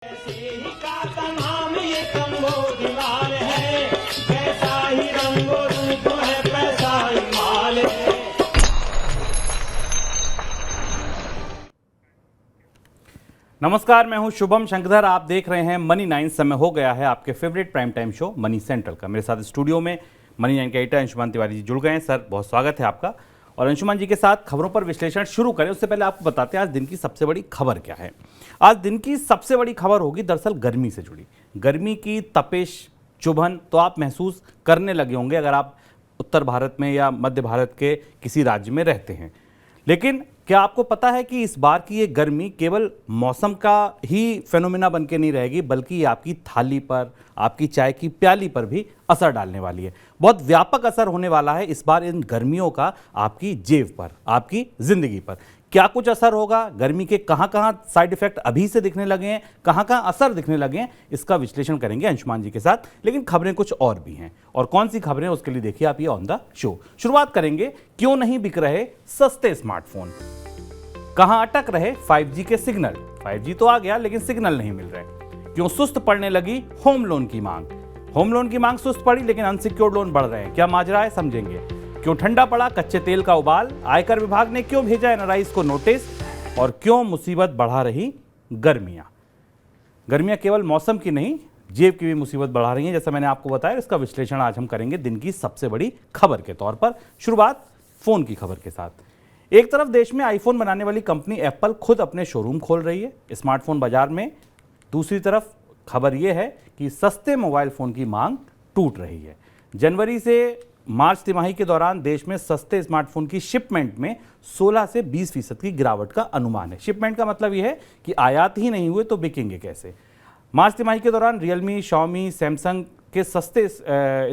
का तमाम ये संबोधिमाल है, कैसा ही रंगो रूप है, पैसा ही माल है। नमस्कार, मैं हूं शुभम शंकरधर। आप देख रहे हैं मनी 9। समय हो गया है आपके favourite prime time show money central का। मेरे साथ स्टूडियो में मनी 9 के एडिटर अंशुमान तिवारी जी जुड़ गए हैं। सर, बहुत स्वागत है आपका। और अंशुमान जी के साथ खबरों पर विश्लेषण शुरू करें उससे पहले आपको बताते हैं आज दिन की सबसे बड़ी खबर क्या है। आज दिन की सबसे बड़ी खबर होगी दरअसल गर्मी से जुड़ी। गर्मी की तपिश, चुभन तो आप महसूस करने लगे होंगे अगर आप उत्तर भारत में या मध्य भारत के किसी राज्य में रहते हैं। लेकिन क्या आपको पता है कि इस बार की ये गर्मी केवल मौसम का ही फेनोमेना बन के नहीं रहेगी, बल्कि ये आपकी थाली पर, आपकी चाय की प्याली पर भी असर डालने वाली है। बहुत व्यापक असर होने वाला है इस बार इन गर्मियों का आपकी जेब पर, आपकी जिंदगी पर। क्या कुछ असर होगा, गर्मी के कहां कहां साइड इफेक्ट अभी से दिखने लगे हैं, कहां कहां असर दिखने लगे हैं, इसका विश्लेषण करेंगे अंशुमान जी के साथ। लेकिन खबरें कुछ और भी हैं, और कौन सी खबरें उसके लिए देखिए आप ये ऑन द शो। शुरुआत करेंगे क्यों नहीं बिक रहे सस्ते स्मार्टफोन, कहां अटक रहे 5G के सिग्नल। 5G तो आ गया लेकिन सिग्नल नहीं मिल रहे। क्यों सुस्त पड़ने लगी होम लोन की मांग। होम लोन की मांग सुस्त पड़ी लेकिन अनसिक्योर्ड लोन बढ़ रहे हैं। क्या माजरा है, समझेंगे। क्यों ठंडा पड़ा कच्चे तेल का उबाल, आयकर विभाग ने क्यों भेजा एनआरआईज को नोटिस, और क्यों मुसीबत बढ़ा रही गर्मियां। गर्मियां केवल मौसम की नहीं, जेब की भी मुसीबत बढ़ा रही हैं, जैसा मैंने आपको बताया। इसका विश्लेषण आज हम करेंगे दिन की सबसे बड़ी खबर के तौर पर। शुरुआत फोन की खबर के साथ। एक तरफ देश में आईफोन बनाने वाली कंपनी एप्पल खुद अपने शोरूम खोल रही है स्मार्टफोन बाजार में। दूसरी तरफ खबर यह है कि सस्ते मोबाइल फोन की मांग टूट रही है। जनवरी से मार्च तिमाही के दौरान देश में सस्ते स्मार्टफोन की शिपमेंट में 16 से 20% की गिरावट का अनुमान है। शिपमेंट का मतलब यह है कि आयात ही नहीं हुए तो बिकेंगे कैसे। मार्च तिमाही के दौरान रियलमी, शाओमी, सैमसंग के सस्ते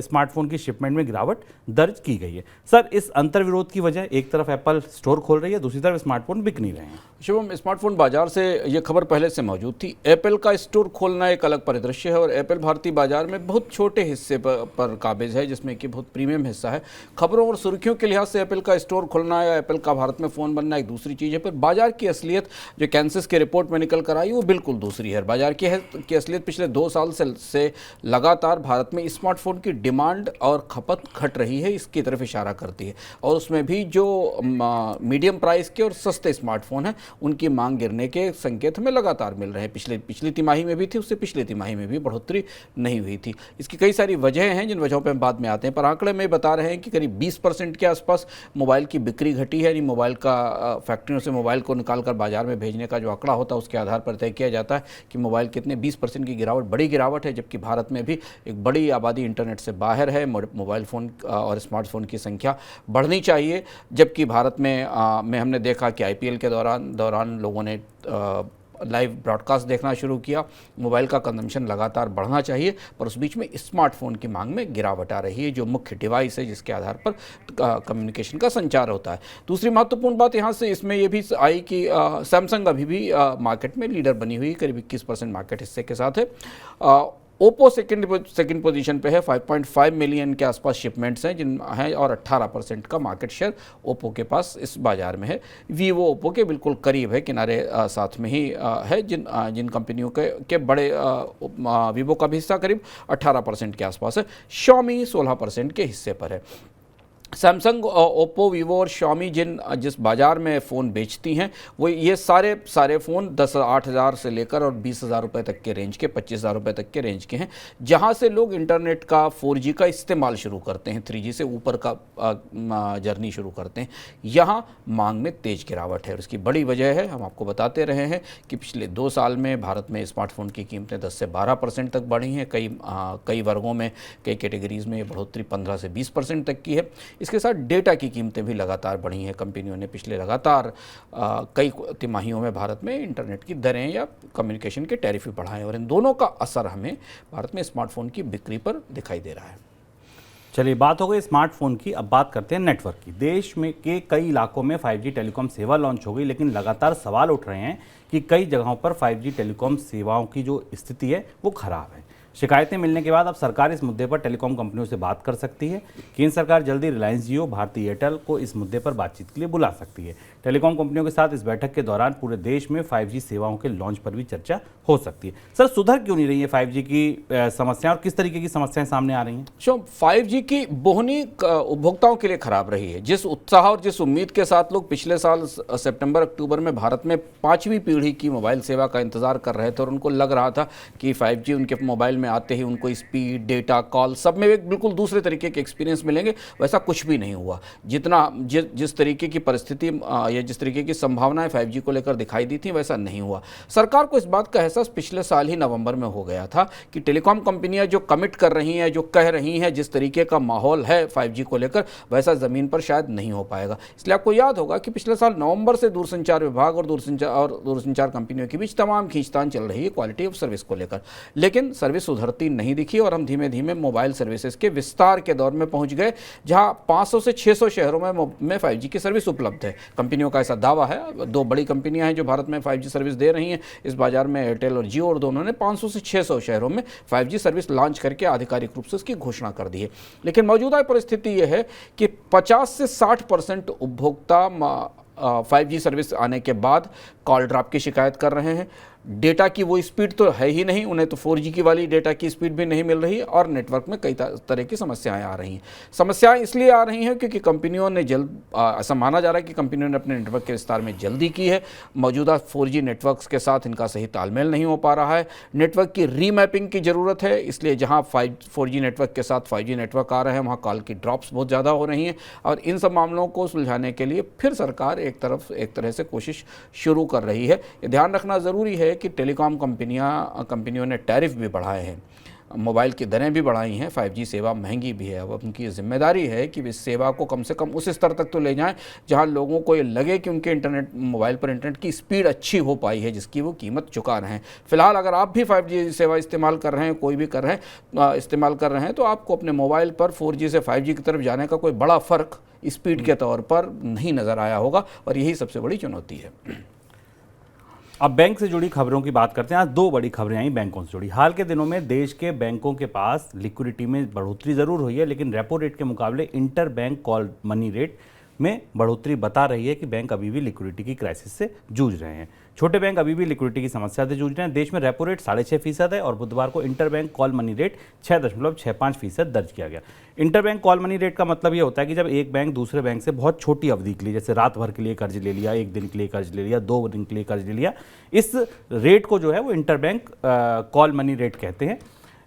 स्मार्टफोन की शिपमेंट में गिरावट दर्ज की गई है। सर, इस अंतर्विरोध की वजह, एक तरफ एप्पल स्टोर खोल रही है, दूसरी तरफ स्मार्टफोन बिक नहीं रहे हैं। शुभम, स्मार्टफोन बाजार से ये खबर पहले से मौजूद थी। एप्पल का स्टोर खोलना एक अलग परिदृश्य है, और एप्पल भारतीय बाजार में बहुत छोटे हिस्से पर काबिज है, जिसमें कि बहुत प्रीमियम हिस्सा है। खबरों और सुर्खियों के लिहाज से एप्पल का स्टोर खोलना या एप्पल का भारत में फ़ोन बनना एक दूसरी चीज़ है, पर बाजार की असलियत जो कैंसस के रिपोर्ट में निकल कर आई वो बिल्कुल दूसरी है। बाजार की असलियत पिछले 2 साल से लगातार भारत में स्मार्टफोन की डिमांड और खपत घट रही है, इसकी तरफ इशारा करती है। और उसमें भी जो मीडियम प्राइस के और सस्ते स्मार्टफोन हैं उनकी मांग गिरने के संकेत हमें लगातार मिल रहे हैं। पिछली तिमाही में भी थी, उससे पिछली तिमाही में भी बढ़ोतरी नहीं हुई थी। इसकी कई सारी वजहें हैं, जिन वजहों पर हम बाद में आते हैं, पर आंकड़े में बता रहे हैं कि करीब 20% के आसपास मोबाइल की बिक्री घटी है। यानी मोबाइल का फैक्ट्रियों से मोबाइल को निकालकर बाजार में भेजने का जो आंकड़ा होता है उसके आधार पर तय किया जाता है कि मोबाइल कितने 20% की गिरावट, बड़ी गिरावट है। जबकि भारत में भी एक बड़ी आबादी इंटरनेट से बाहर है। मोबाइल फ़ोन और स्मार्टफोन की संख्या बढ़नी चाहिए। जबकि भारत में हमने देखा कि आईपीएल के दौरान लोगों ने लाइव ब्रॉडकास्ट देखना शुरू किया। मोबाइल का कंजम्पशन लगातार बढ़ना चाहिए, पर उस बीच में स्मार्टफोन की मांग में गिरावट आ रही है, जो मुख्य डिवाइस है जिसके आधार पर कम्युनिकेशन का संचार होता है। दूसरी महत्वपूर्ण बात यहाँ से इसमें यह भी आई कि सैमसंग अभी भी मार्केट में लीडर बनी हुई, करीब 21% मार्केट हिस्से के साथ है। ओप्पो सेकंड पोजीशन पे है, 5.5 मिलियन के आसपास शिपमेंट्स हैं जिन हैं, और 18% का मार्केट शेयर ओप्पो के पास इस बाजार में है। वीवो ओप्पो के बिल्कुल करीब है, किनारे साथ में ही है। जिन कंपनियों के बड़े वीवो का भी हिस्सा करीब 18% के आसपास है। Xiaomi 16% के हिस्से पर है। सैमसंग, ओप्पो, वीवो और Xiaomi जिस बाज़ार में फ़ोन बेचती हैं वो ये सारे फ़ोन 8,000 से लेकर और 20,000 रुपये तक के रेंज के, 25,000 रुपये तक के रेंज के हैं, जहां से लोग इंटरनेट का 4G का इस्तेमाल शुरू करते हैं, 3G से ऊपर का जर्नी शुरू करते हैं। यहां मांग में तेज़ गिरावट है, और इसकी बड़ी वजह है, हम आपको बताते रहे हैं कि पिछले 2 साल में भारत में स्मार्टफोन की कीमतें 10 से 12% तक बढ़ी हैं। कई वर्गों में, कई कैटेगरीज़ में ये बढ़ोतरी 15 से 20% तक की है। इसके साथ डेटा की कीमतें भी लगातार बढ़ी हैं। कंपनियों ने पिछले लगातार कई तिमाहियों में भारत में इंटरनेट की दरें या कम्युनिकेशन के टैरिफ भी बढ़ाए, और इन दोनों का असर हमें भारत में स्मार्टफोन की बिक्री पर दिखाई दे रहा है। चलिए, बात हो गई स्मार्टफोन की, अब बात करते हैं नेटवर्क की। देश में के कई इलाकों में 5G टेलीकॉम सेवा लॉन्च हो गई, लेकिन लगातार सवाल उठ रहे हैं कि कई जगहों पर 5G टेलीकॉम सेवाओं की जो स्थिति है वो खराब है। शिकायतें मिलने के बाद अब सरकार इस मुद्दे पर टेलीकॉम कंपनियों से बात कर सकती है। केंद्र सरकार जल्दी रिलायंस जियो, भारती एयरटेल को इस मुद्दे पर बातचीत के लिए बुला सकती है। टेलीकॉम कंपनियों के साथ इस बैठक के दौरान पूरे देश में 5G सेवाओं के लॉन्च पर भी चर्चा हो सकती है। सर, सुधर क्यों नहीं रही है 5G की समस्याएं और किस तरीके की समस्याएं सामने आ रही हैं? 5G की बोहनी उपभोक्ताओं के लिए खराब रही है। जिस उत्साह और जिस उम्मीद के साथ लोग पिछले साल सितंबर अक्टूबर में भारत में 5वीं पीढ़ी की मोबाइल सेवा का इंतजार कर रहे थे और उनको लग रहा था कि 5G उनके मोबाइल में आते ही उनको स्पीड, डेटा, कॉल सब में एक बिल्कुल दूसरे तरीके के एक्सपीरियंस मिलेंगे, वैसा कुछ भी नहीं हुआ। जिस तरीके की परिस्थिति या जिस तरीके की संभावनाएं 5G को लेकर दिखाई दी थी, वैसा नहीं हुआ। सरकार को इस बात का एहसास पिछले साल ही नवंबर में हो गया था कि टेलीकॉम कंपनियां जो कमिट कर रही हैं, जो कह रही हैं, जिस तरीके का माहौल है 5G को लेकर, वैसा ज़मीन पर शायद नहीं हो पाएगा। इसलिए आपको याद होगा कि पिछले साल नवंबर से दूरसंचार विभाग और दूरसंचार कंपनियों के बीच तमाम खींचतान चल रही है क्वालिटी ऑफ सर्विस को लेकर, लेकिन सर्विस सुधरती नहीं दिखी और हम धीमे धीमे मोबाइल सर्विसेज के विस्तार के दौर में पहुंच गए, जहां 500 से 600 शहरों में 5G की सर्विस उपलब्ध है। कंपनियों का ऐसा दावा है। 2 बड़ी कंपनियां हैं जो भारत में 5G सर्विस दे रही हैं इस बाजार में, एयरटेल और जियो, और दोनों ने 500 से 600 शहरों में 5G सर्विस लॉन्च करके आधिकारिक रूप से उसकी घोषणा कर दी है। लेकिन मौजूदा परिस्थिति यह है कि 50 से 60% उपभोक्ता 5G सर्विस आने के बाद कॉल ड्रॉप की शिकायत कर रहे हैं। डेटा की वो स्पीड तो है ही नहीं, उन्हें तो 4G की वाली डेटा की स्पीड भी नहीं मिल रही और नेटवर्क में कई तरह की समस्याएं आ रही हैं। समस्याएं इसलिए आ रही हैं क्योंकि कंपनियों ने ऐसा माना जा रहा है कि कंपनियों ने अपने नेटवर्क के विस्तार में जल्दी की है। मौजूदा 4G नेटवर्क्स के साथ इनका सही तालमेल नहीं हो पा रहा है। नेटवर्क की रीमैपिंग की ज़रूरत है, इसलिए जहाँ 4G नेटवर्क के साथ 5G नेटवर्क आ रहे हैं वहाँ कॉल की ड्रॉप्स बहुत ज़्यादा हो रही हैं और इन सब मामलों को सुलझाने के लिए फिर सरकार एक तरह से कोशिश शुरू कर रही है। ये ध्यान रखना ज़रूरी है कि टेलीकॉम कंपनियों ने टैरिफ भी बढ़ाए हैं, मोबाइल की दरें भी बढ़ाई हैं, 5G सेवा महंगी भी है। अब उनकी जिम्मेदारी है कि इस सेवा को कम से कम उस स्तर तक तो ले जाएं जहां लोगों को ये लगे कि उनके मोबाइल पर इंटरनेट की स्पीड अच्छी हो पाई है जिसकी वो कीमत चुका रहे हैं। फिलहाल अगर आप भी 5G सेवा इस्तेमाल कर रहे हैं, कोई भी इस्तेमाल कर रहे हैं, तो आपको अपने मोबाइल पर 4G से 5G की तरफ जाने का कोई बड़ा फ़र्क स्पीड के तौर पर नहीं नज़र आया होगा और यही सबसे बड़ी चुनौती है। अब बैंक से जुड़ी खबरों की बात करते हैं। आज 2 बड़ी खबरें आई बैंकों से जुड़ी। हाल के दिनों में देश के बैंकों के पास लिक्विडिटी में बढ़ोतरी जरूर हुई है, लेकिन रेपो रेट के मुकाबले inter bank call money rate में बढ़ोतरी बता रही है कि बैंक अभी भी लिक्विडिटी की क्राइसिस से जूझ रहे हैं। छोटे बैंक अभी भी लिक्विडिटी की समस्या से जूझ रहे हैं। देश में रेपो रेट 6.5% है और बुधवार को inter bank call money rate 6.65% दर्ज किया गया। Inter bank call money rate का मतलब ये होता है कि जब एक बैंक दूसरे बैंक से बहुत छोटी अवधि के लिए, जैसे रात भर के लिए कर्ज ले लिया, 1 दिन के लिए कर्ज ले लिया, 2 दिन के लिए कर्ज ले लिया, इस रेट को जो है वो inter bank call money rate कहते हैं।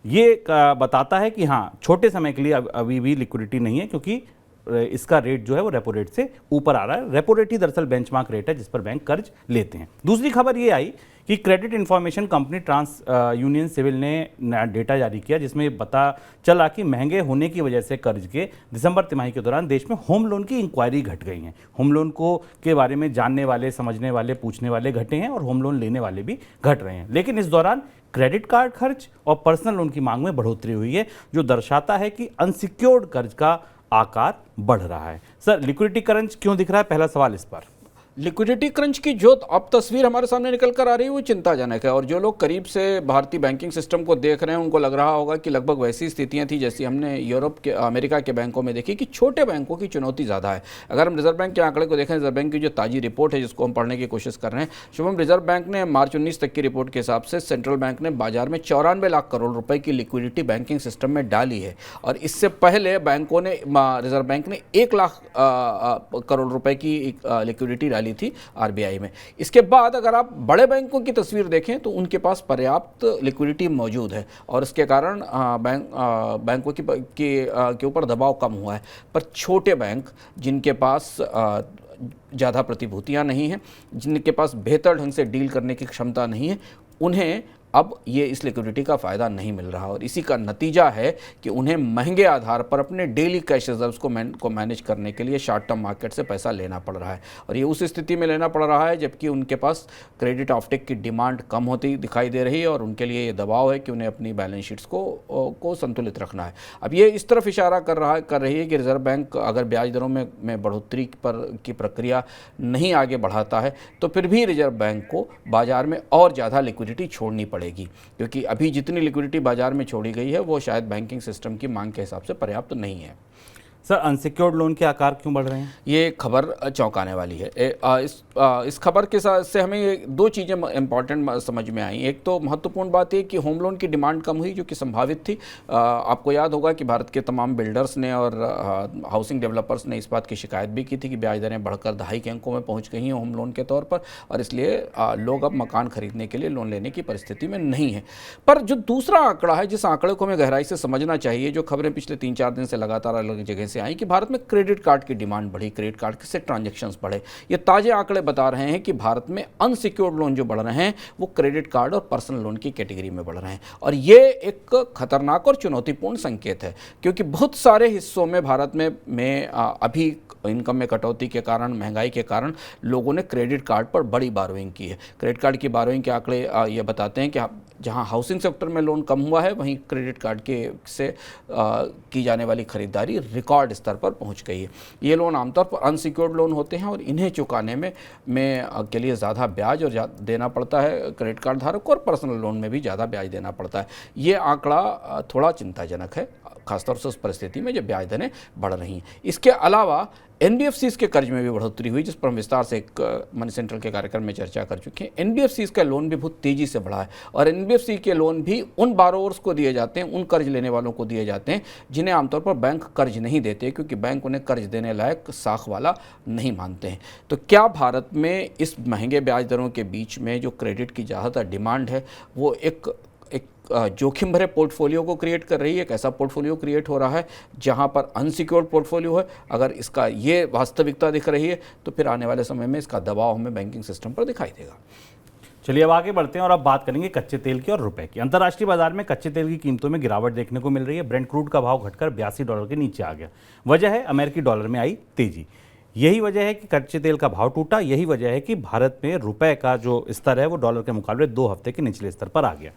ये बताता है कि हाँ, छोटे समय के लिए अभी भी लिक्विडिटी नहीं है क्योंकि इसका रेट जो है वो रेपो रेट से ऊपर आ रहा है। रेपो रेट ही दरअसल बेंचमार्क रेट है जिस पर बैंक कर्ज लेते हैं। दूसरी खबर ये आई कि credit information company TransUnion CIBIL ने डेटा जारी किया जिसमें पता चला कि महंगे होने की वजह से कर्ज के दिसंबर तिमाही के दौरान देश में होम लोन की इंक्वायरी घट गई है। होम लोन के बारे में जानने वाले, समझने वाले, पूछने वाले घटे हैं और होम लोन लेने वाले भी घट रहे हैं। लेकिन इस दौरान क्रेडिट कार्ड खर्च और पर्सनल लोन की मांग में बढ़ोतरी हुई है, जो दर्शाता है कि अनसिक्योर्ड कर्ज का आकार बढ़ रहा है। सर, लिक्विडिटी क्रंच क्यों दिख रहा है? पहला सवाल इस पर। लिक्विडिटी क्रंच की जो अब तस्वीर हमारे सामने निकल कर आ रही है वो चिंताजनक है और जो लोग करीब से भारतीय बैंकिंग सिस्टम को देख रहे हैं उनको लग रहा होगा कि लगभग वैसी स्थितियां थी जैसी हमने यूरोप के, अमेरिका के बैंकों में देखी कि छोटे बैंकों की चुनौती ज़्यादा है। अगर हम रिजर्व बैंक के आंकड़े को देखें, रिजर्व बैंक की जो ताज़ी रिपोर्ट है जिसको हम पढ़ने की कोशिश कर रहे हैं, शुभम, रिजर्व बैंक ने मार्च 19 तक की रिपोर्ट के हिसाब से सेंट्रल बैंक ने बाजार में 94 लाख करोड़ रुपए की लिक्विडिटी बैंकिंग सिस्टम में डाली है और इससे पहले बैंकों ने, रिजर्व बैंक ने 1 लाख करोड़ रुपए की लिक्विडिटी डाली थी RBI में। इसके बाद अगर आप बड़े बैंकों की तस्वीर देखें तो उनके पास पर्याप्त लिक्विडिटी मौजूद है और इसके कारण बैंकों के ऊपर दबाव कम हुआ है। पर छोटे बैंक जिनके पास ज़्यादा प्रतिभूतियां नहीं हैं, जिनके पास बेहतर ढंग से डील करने की क्षमता नहीं है, उन्हें अब ये इस लिक्विडिटी का फ़ायदा नहीं मिल रहा और इसी का नतीजा है कि उन्हें महंगे आधार पर अपने डेली कैश रिजर्व्स को मैनेज करने के लिए शॉर्ट टर्म मार्केट से पैसा लेना पड़ रहा है और ये उस स्थिति में लेना पड़ रहा है जबकि उनके पास क्रेडिट ऑफटेक की डिमांड कम होती दिखाई दे रही है और उनके लिए ये दबाव है कि उन्हें अपनी बैलेंस शीट्स को संतुलित रखना है। अब ये इस तरफ इशारा कर रही है कि रिजर्व बैंक अगर ब्याज दरों में बढ़ोतरी की प्रक्रिया नहीं आगे बढ़ाता है तो फिर भी रिजर्व बैंक को बाजार में और ज़्यादा लिक्विडिटी छोड़नी पड़ेगी। बढ़ेगी, क्योंकि अभी जितनी लिक्विडिटी बाजार में छोड़ी गई है वो शायद बैंकिंग सिस्टम की मांग के हिसाब से पर्याप्त नहीं है। सर, अनसिक्योर्ड लोन के आकार क्यों बढ़ रहे हैं? ये खबर चौंकाने वाली है। इस खबर के साथ से हमें ये दो चीज़ें इंपॉर्टेंट समझ में आई। एक तो महत्वपूर्ण बात है कि होम लोन की डिमांड कम हुई, जो कि संभावित थी। आपको याद होगा कि भारत के तमाम बिल्डर्स ने और हाउसिंग डेवलपर्स ने इस बात की शिकायत भी की थी कि ब्याज दरें बढ़कर 2.5 के अंकों में पहुँच गई हैं होम लोन के तौर पर, और इसलिए लोग अब मकान खरीदने के लिए लोन लेने की परिस्थिति में नहीं है। पर जो दूसरा आंकड़ा है, जिस आंकड़े को हमें गहराई से समझना चाहिए, जो खबरें पिछले 3-4 दिन से लगातार अलग जगह से आई कि भारत में क्रेडिट कार्ड की डिमांड बढ़ी, क्रेडिट कार्ड से ट्रांजैक्शंस बढ़े। ये ताजे आंकड़े बता रहे हैं कि भारत में अनसिक्योर्ड लोन जो बढ़ रहे हैं वो क्रेडिट कार्ड और पर्सनल लोन की कैटेगरी में बढ़ रहे हैं, और ये एक खतरनाक और चुनौतीपूर्ण संकेत है, क्योंकि बहुत सारे हिस्सों में भारत में अभी इनकम में कटौती के कारण, महंगाई के कारण लोगों ने क्रेडिट कार्ड पर बड़ी बारोइंग की है। क्रेडिट कार्ड की बारोइंग के आंकड़े ये बताते हैं कि जहां हाउसिंग सेक्टर में लोन कम हुआ है, वहीं क्रेडिट कार्ड से की जाने वाली खरीदारी रिकॉर्ड स्तर पर पहुंच गई है। ये लोन आमतौर पर अनसिक्योर्ड लोन होते हैं और इन्हें चुकाने में के लिए ज़्यादा ब्याज और देना पड़ता है क्रेडिट कार्ड धारक को, और पर्सनल लोन में भी ज़्यादा ब्याज देना पड़ता है। ये आंकड़ा थोड़ा चिंताजनक है, खासतौर से उस परिस्थिति में जब ब्याज दरें बढ़ रही हैं। इसके अलावा एनबीएफसीज के कर्ज में भी बढ़ोतरी हुई, जिस पर हम विस्तार से एक मनी सेंट्रल के कार्यक्रम में चर्चा कर चुके हैं। एनबीएफसीज का लोन भी बहुत तेजी से बढ़ा है, और एनबीएफसी के लोन भी उन बारोअर्स को दिए जाते हैं, उन कर्ज लेने वालों को दिए जाते हैं जिन्हें आमतौर पर बैंक कर्ज नहीं देते, क्योंकि बैंक उन्हें कर्ज देने लायक साख वाला नहीं मानते हैं। तो क्या भारत में इस महंगे ब्याज दरों के बीच में जो क्रेडिट की ज़्यादातर डिमांड है वो एक जोखिम भरे पोर्टफोलियो को क्रिएट कर रही है? एक ऐसा पोर्टफोलियो क्रिएट हो रहा है जहां पर अनसिक्योर्ड पोर्टफोलियो है। अगर इसका ये वास्तविकता दिख रही है तो फिर आने वाले समय में इसका दबाव हमें बैंकिंग सिस्टम पर दिखाई देगा। चलिए अब आगे बढ़ते हैं और अब बात करेंगे कच्चे तेल की और रुपए की। अंतर्राष्ट्रीय बाजार में कच्चे तेल की कीमतों में गिरावट देखने को मिल रही है। ब्रेंट क्रूड का भाव घटकर $82 के नीचे आ गया। वजह है अमेरिकी डॉलर में आई तेजी। यही वजह है कि कच्चे तेल का भाव टूटा। यही वजह है कि भारत में रुपए का जो स्तर है वो डॉलर के मुकाबले 2 हफ्ते के निचले स्तर पर आ गया।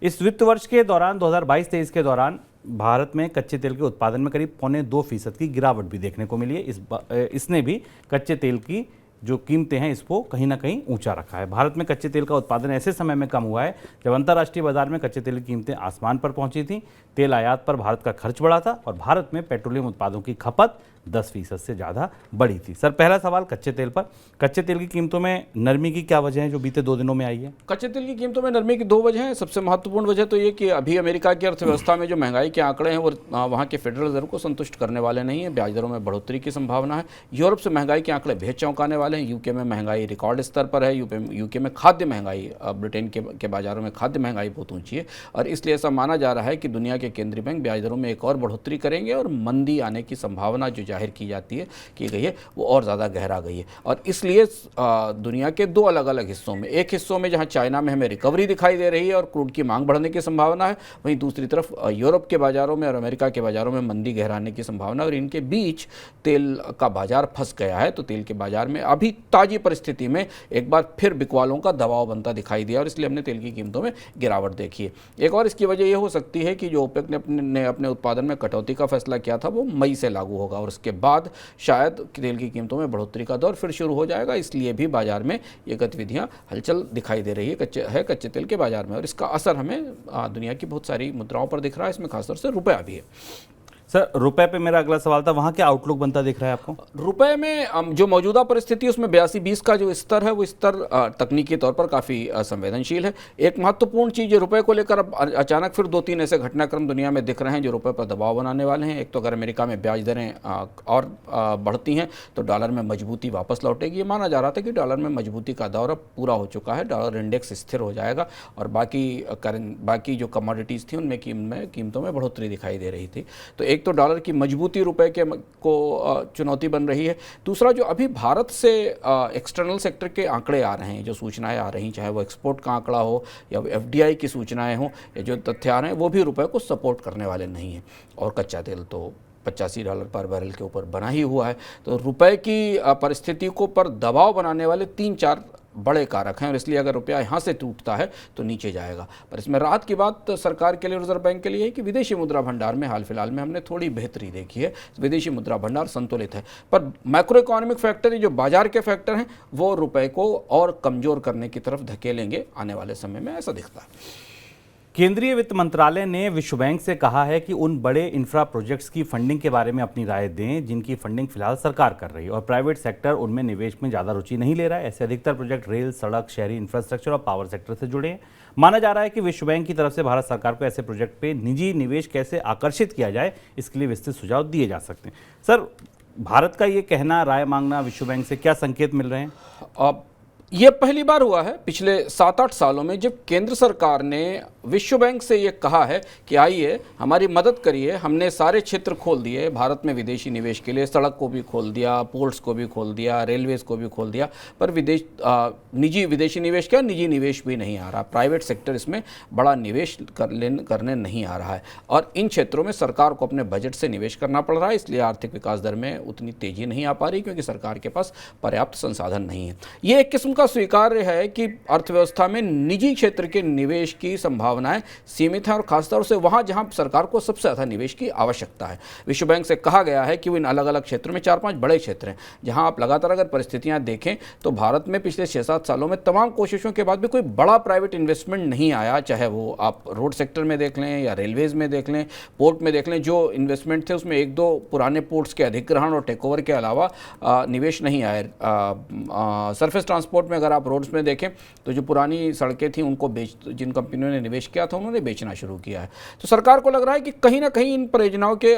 इस वित्त वर्ष के दौरान 2022-23 के दौरान भारत में कच्चे तेल के उत्पादन में करीब 0.25% की गिरावट भी देखने को मिली है। इसने भी कच्चे तेल की जो कीमतें हैं इसको कहीं ना कहीं ऊंचा रखा है। भारत में कच्चे तेल का उत्पादन ऐसे समय में कम हुआ है जब अंतर्राष्ट्रीय बाजार में कच्चे तेल की कीमतें आसमान पर पहुंची थीं। तेल आयात पर भारत का खर्च बढ़ा था और भारत में पेट्रोलियम उत्पादों की खपत 10% से ज़्यादा बढ़ी थी। सर, पहला सवाल कच्चे तेल पर। कच्चे तेल की कीमतों में नरमी की क्या वजह है जो बीते 2 दिनों में आई है? कच्चे तेल की कीमतों में नरमी की 2 वजह हैं। सबसे महत्वपूर्ण वजह तो ये कि अभी अमेरिका की अर्थव्यवस्था में जो महंगाई के आंकड़े हैं वो वहाँ के फेडरल रिजर्व को संतुष्ट करने वाले नहीं है। ब्याज दरों में बढ़ोतरी की संभावना है। यूरोप से महंगाई के आंकड़े बेहद चौंकाने वाले हैं। यूके में महंगाई रिकॉर्ड स्तर पर है। यूके में खाद्य महंगाई, ब्रिटेन के बाजारों में खाद्य महंगाई बहुत ऊँची है, और इसलिए ऐसा माना जा रहा है कि दुनिया के केंद्रीय बैंक ब्याज दरों में एक और बढ़ोतरी करेंगे और मंदी आने की संभावना जो जाहिर की जाती है की गई है वो और ज़्यादा गहरा गई है। और इसलिए दुनिया के 2 अलग अलग हिस्सों में, एक हिस्सों में जहां चाइना में हमें रिकवरी दिखाई दे रही है और क्रूड की मांग बढ़ने की संभावना है, वहीं दूसरी तरफ यूरोप के बाजारों में और अमेरिका के बाजारों में मंदी गहराने की संभावना, और इनके बीच तेल का बाजार फंस गया है। तो तेल के बाजार में अभी ताज़ी परिस्थिति में एक बार फिर बिकवालों का दबाव बनता दिखाई दिया, और इसलिए हमने तेल की कीमतों में गिरावट देखी है। एक और इसकी वजह यह हो सकती है कि जो ओपेक ने अपने उत्पादन में कटौती का फैसला किया था वो मई से लागू होगा, और उसके बाद शायद तेल की कीमतों में बढ़ोतरी का दौर फिर शुरू हो जाएगा। इसलिए भी बाजार में ये गतिविधियां हलचल दिखाई दे रही है कच्चे तेल के बाजार में, और इसका असर हमें दुनिया की बहुत सारी मुद्राओं पर दिख रहा है। इसमें खासतौर से रुपया भी है। सर, रुपए पे मेरा अगला सवाल था, वहाँ क्या आउटलुक बनता दिख रहा है आपको? रुपए में जो मौजूदा परिस्थिति उसमें 82-20 का जो स्तर है वो स्तर तकनीकी तौर पर काफ़ी संवेदनशील है। एक महत्वपूर्ण चीज़ है रुपए को लेकर, अब अचानक फिर 2-3 ऐसे घटनाक्रम दुनिया में दिख रहे हैं जो रुपए पर दबाव बनाने वाले हैं। एक तो अगर अमेरिका में ब्याज दरें और बढ़ती हैं तो डॉलर में मजबूती वापस लौटेगी। ये माना जा रहा था कि डॉलर में मजबूती का दौर अब पूरा हो चुका है, डॉलर इंडेक्स स्थिर हो जाएगा और बाकी जो कमोडिटीज़ थी उनमें कीमतों में बढ़ोतरी दिखाई दे रही थी। तो एक तो डॉलर की मजबूती रुपए को चुनौती बन रही है। दूसरा, जो अभी भारत से एक्सटर्नल सेक्टर के आंकड़े आ रहे हैं, जो सूचनाएं आ रही हैं, चाहे वो एक्सपोर्ट का आंकड़ा हो या एफडीआई की सूचनाएं हो या जो तथ्य आ रहे हैं, वो भी रुपए को सपोर्ट करने वाले नहीं हैं। और कच्चा तेल तो $85 पर बैरल के ऊपर बना ही हुआ है। तो रुपए की परिस्थिति को पर दबाव बनाने वाले 3-4 बड़े कारक हैं और इसलिए अगर रुपया यहाँ से टूटता है तो नीचे जाएगा। पर इसमें राहत की बात सरकार के लिए, रिजर्व बैंक के लिए है कि विदेशी मुद्रा भंडार में हाल फिलहाल में हमने थोड़ी बेहतरी देखी है। विदेशी मुद्रा भंडार संतुलित है, पर मैक्रो इकोनॉमिक फैक्टर, जो बाजार के फैक्टर हैं, वो रुपए को और कमजोर करने की तरफ धकेलेंगे आने वाले समय में, ऐसा दिखता है। केंद्रीय वित्त मंत्रालय ने विश्व बैंक से कहा है कि उन बड़े इंफ्रा प्रोजेक्ट्स की फंडिंग के बारे में अपनी राय दें जिनकी फंडिंग फिलहाल सरकार कर रही है और प्राइवेट सेक्टर उनमें निवेश में ज़्यादा रुचि नहीं ले रहा है। ऐसे अधिकतर प्रोजेक्ट रेल, सड़क, शहरी इंफ्रास्ट्रक्चर और पावर सेक्टर से जुड़े हैं। माना जा रहा है कि विश्व बैंक की तरफ से भारत सरकार को ऐसे प्रोजेक्ट पे निजी निवेश कैसे आकर्षित किया जाए, इसके लिए विस्तृत सुझाव दिए जा सकते हैं। सर, भारत का ये कहना, राय मांगना विश्व बैंक से क्या संकेत मिल रहे हैं? अब ये पहली बार हुआ है पिछले 7-8 सालों में जब केंद्र सरकार ने विश्व बैंक से ये कहा है कि आइए हमारी मदद करिए, हमने सारे क्षेत्र खोल दिए भारत में विदेशी निवेश के लिए, सड़क को भी खोल दिया, पोर्ट्स को भी खोल दिया, रेलवेज को भी खोल दिया, पर निजी विदेशी निवेश क्या, निजी निवेश भी नहीं आ रहा, प्राइवेट सेक्टर इसमें बड़ा निवेश करने नहीं आ रहा है और इन क्षेत्रों में सरकार को अपने बजट से निवेश करना पड़ रहा है। इसलिए आर्थिक विकास दर में उतनी तेजी नहीं आ पा रही क्योंकि सरकार के पास पर्याप्त संसाधन नहीं है। ये एक किस्म का स्वीकार्य है कि अर्थव्यवस्था में निजी क्षेत्र के निवेश की संभावनाएं सीमित हैं और खासतौर से वहां जहां सरकार को सबसे ज्यादा निवेश की आवश्यकता है। विश्व बैंक से कहा गया है कि वो इन अलग अलग क्षेत्रों में 4-5 बड़े क्षेत्र हैं जहां आप लगातार अगर परिस्थितियां देखें तो भारत में पिछले 6-7 सालों में तमाम कोशिशों के बाद भी कोई बड़ा प्राइवेट इन्वेस्टमेंट नहीं आया, चाहे वो आप रोड सेक्टर में देख लें या रेलवेज में देख लें, पोर्ट में देख लें। जो इन्वेस्टमेंट थे उसमें 1-2 पुराने पोर्ट्स के अधिग्रहण और टेकओवर के अलावा निवेश नहीं आए। सरफेस ट्रांसपोर्ट में अगर आप रोड्स में देखें तो जो पुरानी सड़कें थी उनको जिन कंपनियों ने निवेश किया था उन्होंने बेचना शुरू किया है। तो सरकार को लग रहा है कि कहीं ना कहीं इन परियोजनाओं के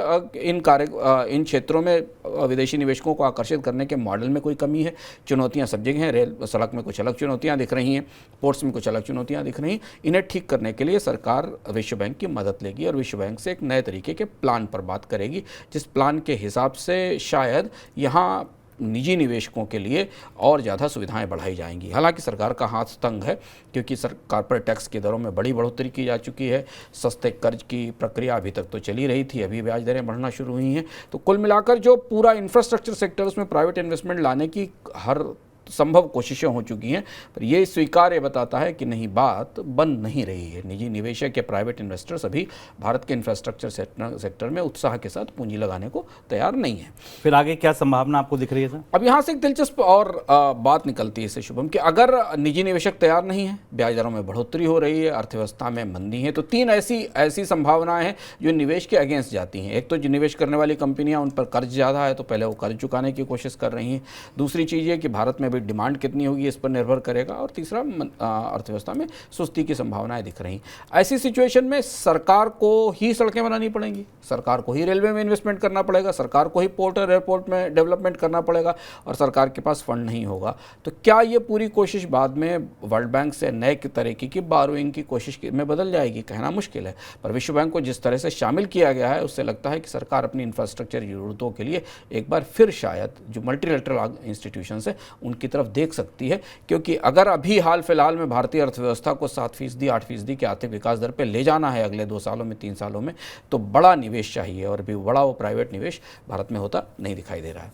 इन क्षेत्रों में विदेशी निवेशकों को आकर्षित करने के मॉडल में कोई कमी है। चुनौतियां सब जगह हैं, रेल सड़क में कुछ अलग चुनौतियां दिख रही हैं, पोर्ट्स में कुछ अलग चुनौतियां दिख रही हैं। इन्हें ठीक करने के लिए सरकार विश्व बैंक की मदद लेगी और विश्व बैंक से एक नए तरीके के प्लान पर बात करेगी, जिस प्लान के हिसाब से शायद यहाँ निजी निवेशकों के लिए और ज़्यादा सुविधाएं बढ़ाई जाएंगी। हालांकि सरकार का हाथ तंग है क्योंकि कॉर्पोरेट टैक्स की दरों में बड़ी बढ़ोतरी की जा चुकी है, सस्ते कर्ज की प्रक्रिया अभी तक तो चली रही थी, अभी ब्याज दरें बढ़ना शुरू हुई हैं। तो कुल मिलाकर जो पूरा इंफ्रास्ट्रक्चर सेक्टर उसमें प्राइवेट इन्वेस्टमेंट लाने की हर संभव कोशिशें हो चुकी हैं, पर यह स्वीकार्य बताता है कि नहीं, बात बन नहीं रही है। निजी निवेशक या प्राइवेट इन्वेस्टर्स अभी भारत के इंफ्रास्ट्रक्चर सेक्टर में उत्साह के साथ पूंजी लगाने को तैयार नहीं है। फिर आगे क्या संभावना आपको दिख रही है सर? अब यहाँ से एक दिलचस्प और बात निकलती है इससे शुभम कि अगर निजी निवेशक तैयार नहीं है, ब्याज दरों में बढ़ोतरी हो रही है, अर्थव्यवस्था में मंदी है, तो 3 ऐसी संभावनाएं हैं जो निवेश के अगेंस्ट जाती हैं। एक तो जो निवेश करने वाली कंपनियां, उन पर कर्ज ज़्यादा है तो पहले वो कर्ज चुकाने की कोशिश कर रही हैं। दूसरी चीज़ ये कि भारत में डिमांड कितनी होगी इस पर निर्भर करेगा और तीसरा अर्थव्यवस्था में सुस्ती की संभावनाएं दिख रही। ऐसी सिचुएशन में सरकार को ही सड़कें बनानी पड़ेंगी, सरकार को ही रेलवे में इन्वेस्टमेंट करना पड़ेगा, सरकार को ही पोर्ट और एयरपोर्ट में डेवलपमेंट करना पड़ेगा और सरकार के पास फंड नहीं होगा। तो क्या ये पूरी कोशिश बाद में वर्ल्ड बैंक से नए तरीके की बारोइंग की कोशिश में बदल जाएगी? कहना मुश्किल है, पर विश्व बैंक को जिस तरह से शामिल किया गया है उससे लगता है कि सरकार अपनी इंफ्रास्ट्रक्चर जरूरतों के लिए एक बार फिर शायद जो मल्टीलैटरल इंस्टीट्यूशंस है उनकी तरफ देख सकती है। क्योंकि अगर अभी हाल फिलहाल में भारतीय अर्थव्यवस्था को 7%, 8% के आर्थिक विकास दर पर ले जाना है अगले 2 सालों में, 3 सालों में, तो बड़ा निवेश चाहिए और अभी बड़ा वो प्राइवेट निवेश भारत में होता नहीं दिखाई दे रहा है।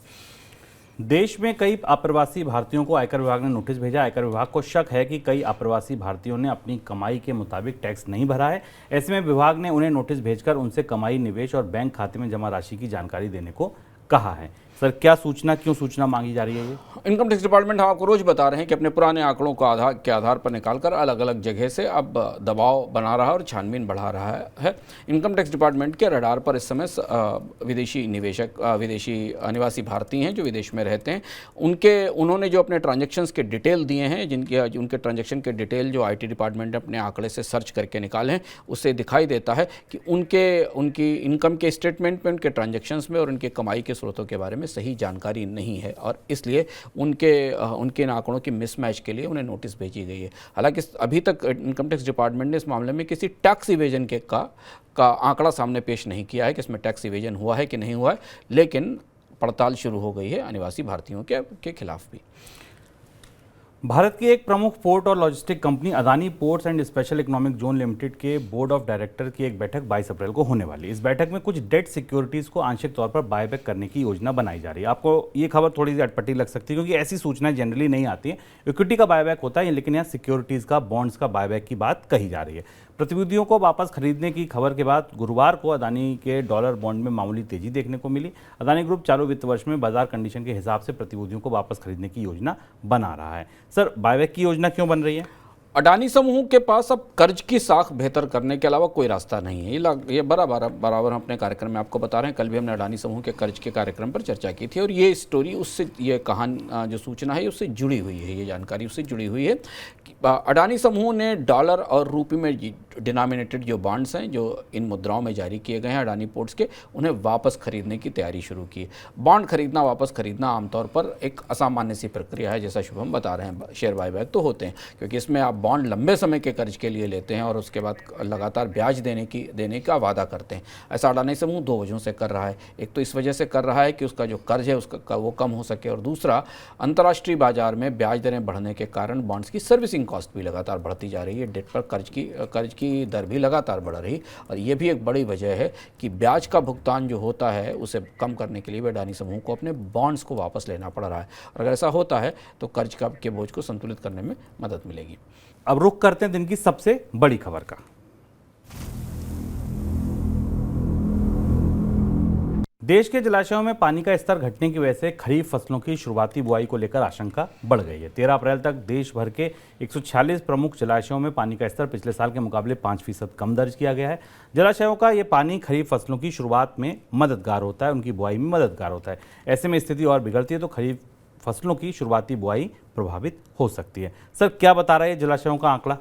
देश में कई अप्रवासी भारतीयों को आयकर विभाग ने नोटिस भेजा। आयकर विभाग को शक है कि कई अप्रवासी भारतीयों ने अपनी कमाई के मुताबिक टैक्स नहीं भरा है। ऐसे में विभाग ने उन्हें नोटिस भेजकर उनसे कमाई, निवेश और बैंक खाते में जमा राशि की जानकारी देने को कहा है। सर, क्या सूचना, क्यों सूचना मांगी जा रही है? ये इनकम टैक्स डिपार्टमेंट हम आपको रोज बता रहे हैं कि अपने पुराने आंकड़ों को के आधार पर निकालकर अलग अलग जगह से अब दबाव बना रहा है और छानबीन बढ़ा रहा है। इनकम टैक्स डिपार्टमेंट के रडार पर इस समय विदेशी निवेशक, विदेशी अनिवासी भारतीय हैं जो विदेश में रहते हैं। उन्होंने जो अपने ट्रांजेक्शन्स के डिटेल दिए हैं, उनके ट्रांजेक्शन के डिटेल जो IT डिपार्टमेंट ने अपने आंकड़े से सर्च करके निकाले हैं, उससे दिखाई देता है कि उनकी इनकम के स्टेटमेंट में, उनके ट्रांजेक्शन्स में और उनके कमाई के स्रोतों के बारे में सही जानकारी नहीं है और इसलिए उनके आंकड़ों की मिसमैच के लिए उन्हें नोटिस भेजी गई है। हालांकि अभी तक इनकम टैक्स डिपार्टमेंट ने इस मामले में किसी टैक्स इवेजन का आंकड़ा सामने पेश नहीं किया है कि इसमें टैक्स इवेजन हुआ है कि नहीं हुआ है, लेकिन पड़ताल शुरू हो गई है अनिवासी भारतीयों के खिलाफ भी। भारत की एक प्रमुख पोर्ट और logistic company Adani ports and special economic zone limited के बोर्ड ऑफ डायरेक्टर की एक बैठक 22 अप्रैल को होने वाली है। इस बैठक में कुछ डेट सिक्योरिटीज को आंशिक तौर पर बायबैक करने की योजना बनाई जा रही है। आपको ये खबर थोड़ी सी अटपटी लग सकती है क्योंकि ऐसी सूचनाएं जनरली नहीं आती हैं। इक्विटी का बायबैक होता है, लेकिन यहाँ सिक्योरिटीज का, बॉन्ड्स का बायबैक की बात कही जा रही है। प्रतिभूतियों को वापस खरीदने की खबर के बाद गुरुवार को अदानी के डॉलर बॉन्ड में मामूली तेजी देखने को मिली। अदानी ग्रुप चालू वित्त वर्ष में बाजार कंडीशन के हिसाब से प्रतिभूतियों को वापस खरीदने की योजना बना रहा है। सर, बायबैक की योजना क्यों बन रही है? अडानी समूह के पास अब कर्ज की साख बेहतर करने के अलावा कोई रास्ता नहीं है। ये बराबर हम अपने कार्यक्रम में आपको बता रहे हैं। कल भी हमने अडानी समूह के कर्ज के कार्यक्रम पर चर्चा की थी और ये स्टोरी उससे, ये कहानी जो सूचना है उससे जुड़ी हुई है, ये जानकारी उससे जुड़ी हुई है। अडानी समूह ने डॉलर और रुपये में डिनोमिनेटेड जो बॉन्ड्स हैं, जो इन मुद्राओं में जारी किए गए हैं अडानी पोर्ट्स के, उन्हें वापस खरीदने की तैयारी शुरू की। बॉन्ड खरीदना, वापस खरीदना आमतौर पर एक असामान्य सी प्रक्रिया है, जैसा शुभम बता रहे हैं। शेयर बायबैक तो होते हैं क्योंकि इसमें आप बॉन्ड लंबे समय के कर्ज के लिए लेते हैं और उसके बाद लगातार ब्याज देने का वादा करते हैं। ऐसा अडानी समूह दो वजहों से कर रहा है। एक तो इस वजह से कर रहा है कि उसका जो कर्ज है उसका वो कम हो सके, और दूसरा अंतर्राष्ट्रीय बाजार में ब्याज दरें बढ़ने के कारण बॉन्ड्स की सर्विसिंग कॉस्ट भी लगातार बढ़ती जा रही है। डेट पर कर्ज की दर भी लगातार बढ़ रही, और ये भी एक बड़ी वजह है कि ब्याज का भुगतान जो होता है उसे कम करने के लिए भी अडानी समूह को अपने बॉन्ड्स को वापस लेना पड़ रहा है। और अगर ऐसा होता है तो कर्ज के बोझ को संतुलित करने में मदद मिलेगी। अब रुख करते हैं दिन की सबसे बड़ी खबर का। देश के जलाशयों में पानी का स्तर घटने की वजह से खरीफ फसलों की शुरुआती बुआई को लेकर आशंका बढ़ गई है। 13 अप्रैल तक देश भर के 146 प्रमुख जलाशयों में पानी का स्तर पिछले साल के मुकाबले 5% कम दर्ज किया गया है। जलाशयों का ये पानी खरीफ फसलों की शुरुआत में मददगार होता है, उनकी बुआई में मददगार होता है। ऐसे में स्थिति और बिगड़ती है तो खरीफ फसलों की शुरुआती बुआई प्रभावित हो सकती है। सर, क्या बता रहा है जलाशयों का आंकड़ा?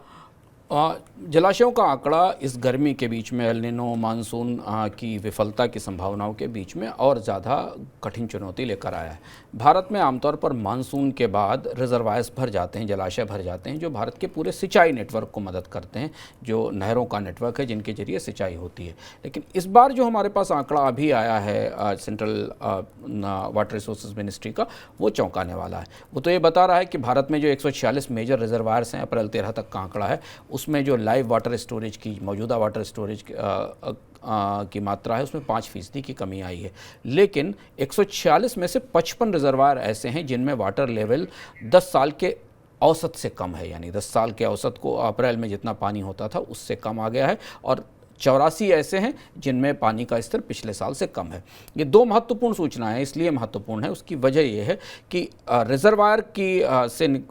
जलाशयों का आंकड़ा इस गर्मी के बीच में, एल नीनो, मानसून की विफलता की संभावनाओं के बीच में और ज़्यादा कठिन चुनौती लेकर आया है। भारत में आमतौर पर मानसून के बाद रिजर्वायर्स भर जाते हैं, जलाशय भर जाते हैं, जो भारत के पूरे सिंचाई नेटवर्क को मदद करते हैं, जो नहरों का नेटवर्क है जिनके जरिए सिंचाई होती है। लेकिन इस बार जो हमारे पास आंकड़ा अभी आया है सेंट्रल वाटर रिसोर्सेज मिनिस्ट्री का, वो चौंकाने वाला है। वो तो ये बता रहा है कि भारत में जो 146 मेजर रिजर्वायर्स हैं, अप्रैल 13 तक का आंकड़ा है, उसमें जो लाइव वाटर स्टोरेज की, मौजूदा वाटर स्टोरेज की मात्रा है उसमें 5% की कमी आई है। लेकिन 146 में से 55 रिजर्वायर ऐसे हैं जिनमें वाटर लेवल 10 साल के औसत से कम है, यानी 10 साल के औसत को अप्रैल में जितना पानी होता था उससे कम आ गया है, और 84 ऐसे हैं जिनमें पानी का स्तर पिछले साल से कम है। ये दो महत्वपूर्ण सूचनाएं इसलिए महत्वपूर्ण है, उसकी वजह यह है कि रिजर्वायर की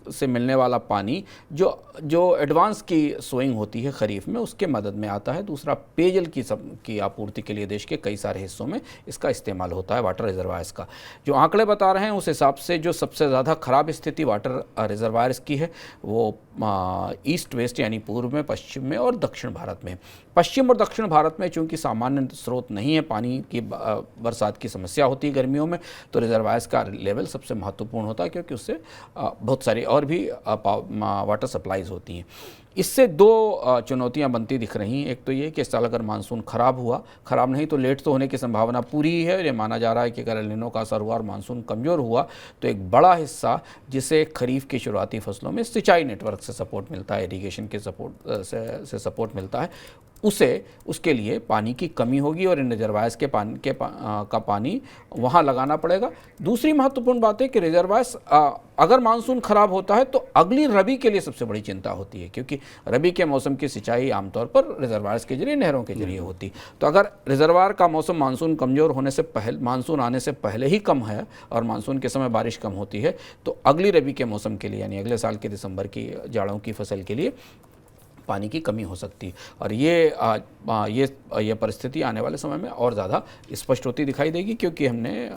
से मिलने वाला पानी जो एडवांस की सोइंग होती है खरीफ में, उसके मदद में आता है। दूसरा, पेयजल की आपूर्ति के लिए देश के कई सारे हिस्सों में इसका इस्तेमाल होता है वाटर रिजर्वायर्स का। जो आंकड़े बता रहे हैं उस हिसाब से जो सबसे ज़्यादा ख़राब स्थिति वाटर रिजर्वायर्स की है वो ईस्ट वेस्ट यानी पूर्व में, पश्चिम में और दक्षिण भारत में। पश्चिम और दक्षिण भारत में चूंकि सामान्य स्रोत नहीं है, पानी की बरसात की समस्या होती है गर्मियों में, तो रिजर्वायर्स का लेवल सबसे महत्वपूर्ण होता है क्योंकि उससे बहुत सारी और भी वाटर सप्लाईज होती हैं। इससे दो चुनौतियां बनती दिख रही हैं। एक तो ये कि इस साल अगर मानसून खराब नहीं तो लेट तो होने की संभावना पूरी ही है। ये माना जा रहा है कि अगर एल नीनो का असर हुआ और मानसून कमज़ोर हुआ तो एक बड़ा हिस्सा जिसे खरीफ की शुरुआती फसलों में सिंचाई नेटवर्क से सपोर्ट मिलता है, इरीगेशन के से सपोर्ट मिलता है, उसके लिए पानी की कमी होगी और इन रिजर्वायर्स के पानी वहाँ लगाना पड़ेगा। दूसरी महत्वपूर्ण बात है कि रिजर्वायर्स अगर मानसून खराब होता है तो अगली रबी के लिए सबसे बड़ी चिंता होती है, क्योंकि रबी के मौसम की सिंचाई आमतौर पर रिजर्वायर्स के जरिए, नहरों के जरिए होती। तो अगर रिजर्वायर का मौसम मानसून कमज़ोर होने से पहले, मानसून आने से पहले ही कम है और मानसून के समय बारिश कम होती है, तो अगली रबी के मौसम के लिए यानी अगले साल के दिसंबर की जाड़ों की फसल के लिए पानी की कमी हो सकती है। और ये परिस्थिति आने वाले समय में और ज़्यादा स्पष्ट होती दिखाई देगी, क्योंकि हमने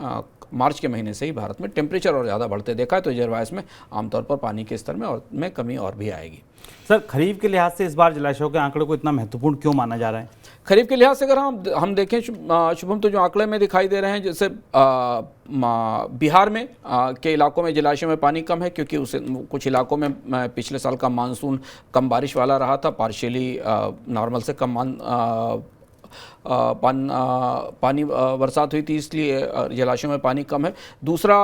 मार्च के महीने से ही भारत में टेम्परेचर और ज़्यादा बढ़ते देखा है, तो रिजर्वायर्स में आमतौर पर पानी के स्तर में कमी और भी आएगी। सर, खरीफ के लिहाज से इस बार जलाशयों के आंकड़े को इतना महत्वपूर्ण क्यों माना जा रहा है? खरीफ के लिहाज से अगर हम देखें शुभम, तो जो आंकड़े में दिखाई दे रहे हैं, जैसे बिहार में के इलाकों में जलाशयों में पानी कम है क्योंकि उसे कुछ इलाकों में पिछले साल का मानसून कम बारिश वाला रहा था, पार्शियली नॉर्मल से कम पानी बरसात हुई थी, इसलिए जलाशयों में पानी कम है। दूसरा,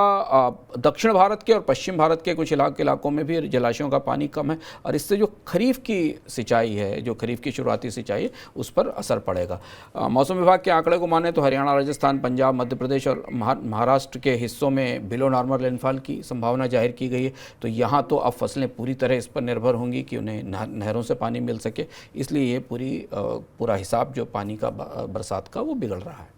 दक्षिण भारत के और पश्चिम भारत के कुछ इलाकों में भी जलाशयों का पानी कम है, और इससे जो खरीफ की सिंचाई है, जो खरीफ की शुरुआती सिंचाई है, उस पर असर पड़ेगा। मौसम विभाग के आंकड़े को माने तो हरियाणा, राजस्थान, पंजाब, मध्य प्रदेश और महाराष्ट्र के हिस्सों में बिलो नॉर्मल रेनफॉल की संभावना जाहिर की गई है। तो यहाँ तो अब फसलें पूरी तरह इस पर निर्भर होंगी कि उन्हें नहरों से पानी मिल सके, इसलिए ये पूरा हिसाब जो पानी का बरसात का वो बिगड़ रहा है।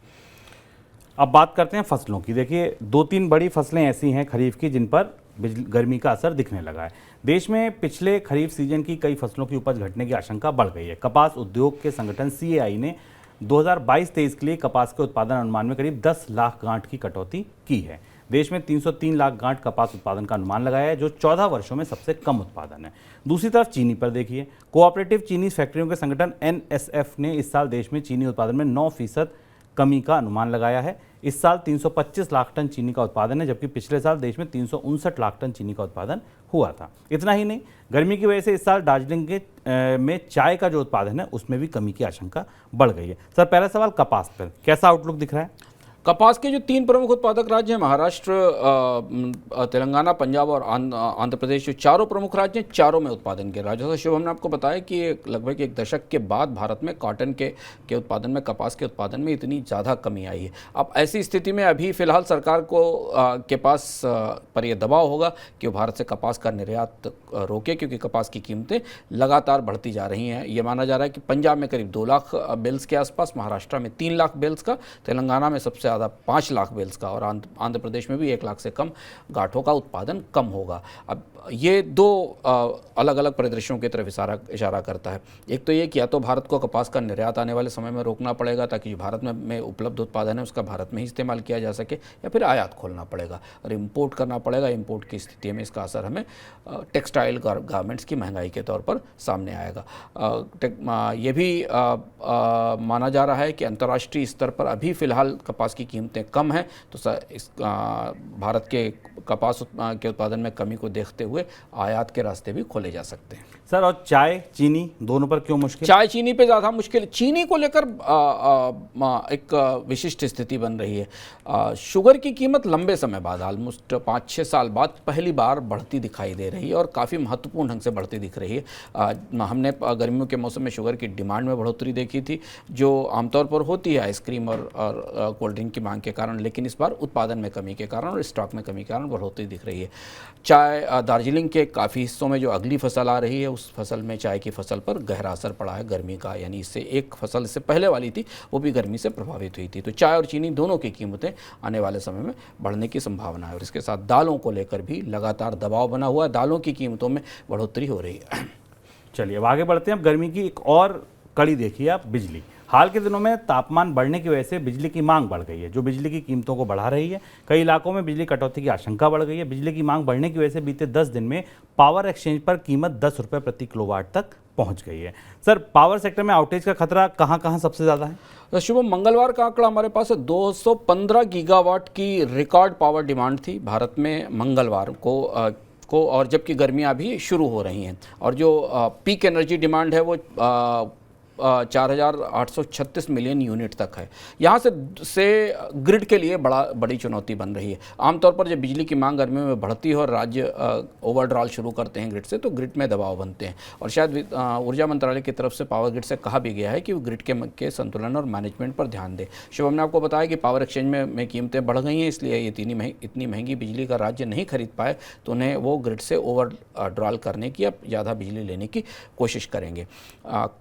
अब बात करते हैं फसलों की। देखिए, 2-3 बड़ी फसलें ऐसी हैं खरीफ की जिन पर गर्मी का असर दिखने लगा है। देश में पिछले खरीफ सीजन की कई फसलों की उपज घटने की आशंका बढ़ गई है। कपास उद्योग के संगठन CAI ने 2022-23 के लिए कपास के उत्पादन अनुमान में करीब 10 लाख गांठ की कटौती की है। देश में 303 लाख गांठ कपास उत्पादन का अनुमान लगाया है, जो 14 वर्षों में सबसे कम उत्पादन है। दूसरी तरफ चीनी पर देखिए, कोऑपरेटिव चीनी फैक्ट्रियों के संगठन NSF ने इस साल देश में चीनी उत्पादन में 9% कमी का अनुमान लगाया है। इस साल 325 लाख टन चीनी का उत्पादन है, जबकि पिछले साल देश में 359 लाख टन चीनी का उत्पादन हुआ था। इतना ही नहीं, गर्मी की वजह से इस साल दार्जिलिंग में चाय का जो उत्पादन है उसमें भी कमी की आशंका बढ़ गई है। सर, पहला सवाल कपास पर, कैसा आउटलुक दिख रहा है? कपास के जो 3 प्रमुख उत्पादक राज्य हैं, महाराष्ट्र, तेलंगाना, पंजाब और आंध्र प्रदेश, जो चारों प्रमुख राज्य हैं, चारों में उत्पादन के राज्य। जैसा शुभम ने आपको बताया कि लगभग एक दशक के बाद भारत में कॉटन के उत्पादन में, कपास के उत्पादन में इतनी ज़्यादा कमी आई है। अब ऐसी स्थिति में अभी फ़िलहाल सरकार के पास पर यह दबाव होगा कि वो भारत से कपास का निर्यात रोके, क्योंकि कपास की कीमतें लगातार बढ़ती जा रही हैं। ये माना जा रहा है कि पंजाब में करीब 2 लाख बेल्स के आसपास, महाराष्ट्र में 3 लाख बेल्स का, तेलंगाना में सबसे ज़्यादा 5 लाख बेल्स का, और आंध्र प्रदेश में भी 1 लाख से कम गांठों का उत्पादन कम होगा। अब ये 2 अलग अलग परिदृश्यों की तरफ इशारा करता है। एक तो ये कि या तो भारत को कपास का निर्यात आने वाले समय में रोकना पड़ेगा, ताकि जो भारत में उपलब्ध उत्पादन है उसका भारत में ही इस्तेमाल किया जा सके, या फिर आयात खोलना पड़ेगा और इम्पोर्ट करना पड़ेगा। इम्पोर्ट की स्थिति में इसका असर हमें टेक्सटाइल गारमेंट्स की महंगाई के तौर पर सामने आएगा। ये भी माना जा रहा है कि अंतर्राष्ट्रीय स्तर पर अभी फ़िलहाल कपास की कीमतें कम हैं, तो भारत के कपास के उत्पादन में कमी को देखते हुए आयात के रास्ते भी खोले जा सकते हैं। सर, और चाय चीनी दोनों पर क्यों मुश्किल? चाय चीनी पे ज़्यादा मुश्किल। चीनी को लेकर एक विशिष्ट स्थिति बन रही है। शुगर की कीमत लंबे समय बाद, ऑलमोस्ट 5-6 साल बाद पहली बार बढ़ती दिखाई दे रही है, और काफ़ी महत्वपूर्ण ढंग से बढ़ती दिख रही है। हमने गर्मियों के मौसम में शुगर की डिमांड में बढ़ोतरी देखी थी, जो आमतौर पर होती है आइसक्रीम और कोल्ड ड्रिंक की मांग के कारण, लेकिन इस बार उत्पादन में कमी के कारण और स्टॉक में कमी के कारण बढ़ोतरी दिख रही है। चाय, दार्जिलिंग के काफ़ी हिस्सों में जो अगली फसल आ रही है, उस फसल में चाय की फसल पर गहरा असर पड़ा है गर्मी का, यानी इससे एक फसल इससे पहले वाली थी वो भी गर्मी से प्रभावित हुई थी। तो चाय और चीनी दोनों की कीमतें आने वाले समय में बढ़ने की संभावना है, और इसके साथ दालों को लेकर भी लगातार दबाव बना हुआ है, दालों की कीमतों में बढ़ोतरी हो रही है। चलिए, अब आगे बढ़ते हैं। अब गर्मी की एक और कड़ी देखिए आप, बिजली। हाल के दिनों में तापमान बढ़ने की वजह से बिजली की मांग बढ़ गई है, जो बिजली की कीमतों को बढ़ा रही है। कई इलाकों में बिजली कटौती की आशंका बढ़ गई है। बिजली की मांग बढ़ने की वजह से बीते 10 दिन में पावर एक्सचेंज पर कीमत 10 रुपये प्रति किलोवाट तक पहुंच गई है। सर, पावर सेक्टर में आउटेज का खतरा कहां कहां सबसे ज़्यादा है? शुभम, मंगलवार का आंकड़ा हमारे पास है। 215 गीगावाट की रिकॉर्ड पावर डिमांड थी भारत में मंगलवार को, और जबकि गर्मियां भी शुरू हो रही हैं, और जो पीक एनर्जी डिमांड है वो 4,836 मिलियन यूनिट तक है। यहाँ से ग्रिड के लिए बड़ी चुनौती बन रही है। आमतौर पर जब बिजली की मांग गर्मियों में बढ़ती है और राज्य ओवरड्रॉल शुरू करते हैं ग्रिड से, तो ग्रिड में दबाव बनते हैं, और शायद ऊर्जा मंत्रालय की तरफ से पावर ग्रिड से कहा भी गया है कि वो ग्रिड के संतुलन और मैनेजमेंट पर ध्यान दे। शुभम ने आपको बताया कि पावर एक्सचेंज में कीमतें बढ़ गई हैं, इसलिए ये इतनी महंगी बिजली का राज्य नहीं खरीद पाए, तो उन्हें वो ग्रिड से ओवरड्रॉल करने की या ज़्यादा बिजली लेने की कोशिश करेंगे।